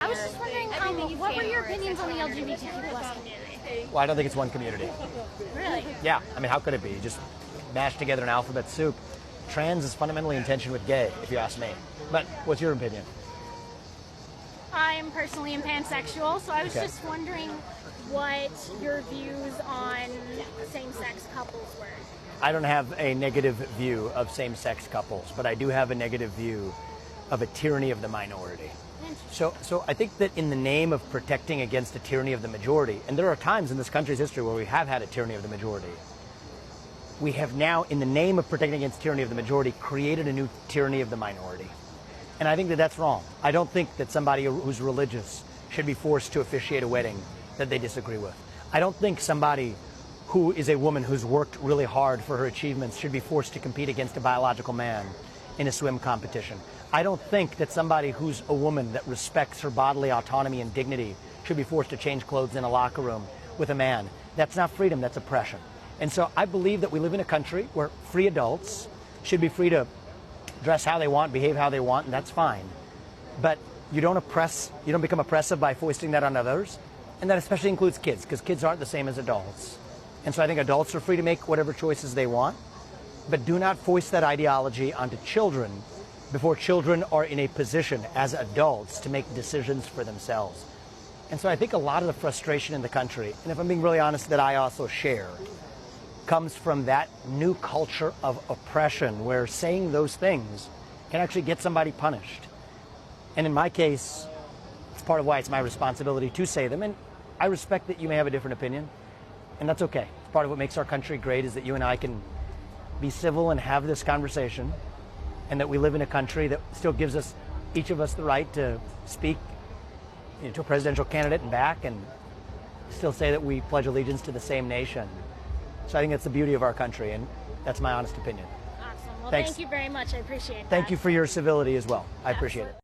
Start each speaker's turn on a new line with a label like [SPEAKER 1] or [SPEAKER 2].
[SPEAKER 1] I was just wondering, what were your opinions on the LGBTQ plus community?
[SPEAKER 2] Well, I don't think it's one community.
[SPEAKER 1] Really?
[SPEAKER 2] Yeah, I mean, how could it be? Just mashed together in alphabet soup. Trans is fundamentally in tension with gay, if you ask me. But what's your opinion?
[SPEAKER 1] I'm personally pansexual, so I was just wondering what your views on same-sex couples were.
[SPEAKER 2] I don't have a negative view of same-sex couples, but I do have a negative view of a tyranny of the minority. So I think that in the name of protecting against a tyranny of the majority, and there are times in this country's history where we have had a tyranny of the majority, we have now, in the name of protecting against tyranny of the majority, created a new tyranny of the minority. And I think that that's wrong. I don't think that somebody who's religious should be forced to officiate a wedding that they disagree with. I don't think somebody who is a woman who's worked really hard for her achievements should be forced to compete against a biological man in a swim competition. I don't think that somebody who's a woman that respects her bodily autonomy and dignity should be forced to change clothes in a locker room with a man. That's not freedom, that's oppression. And so I believe that we live in a country where free adults should be free to dress how they want, behave how they want, and that's fine. But you don't become oppressive by foisting that on others. And that especially includes kids, because kids aren't the same as adults. And so I think adults are free to make whatever choices they want, but do not foist that ideology onto children before children are in a position as adults to make decisions for themselves. And so I think a lot of the frustration in the country, and if I'm being really honest, that I also share, comes from that new culture of oppression where saying those things can actually get somebody punished. And in my case, it's part of why it's my responsibility to say them. And I respect that you may have a different opinion, and that's okay. It's part of what makes our country great is that you and I can be civil and have this conversation, and that we live in a country that still gives us, each of us, the right to speak to a presidential candidate and back, and still say that we pledge allegiance to the same nation. So I think that's the beauty of our country, and that's my honest opinion.
[SPEAKER 1] Awesome. Well,
[SPEAKER 2] Thanks.
[SPEAKER 1] Thank you very much. I appreciate that.
[SPEAKER 2] Thank you for your civility as well. I appreciate it.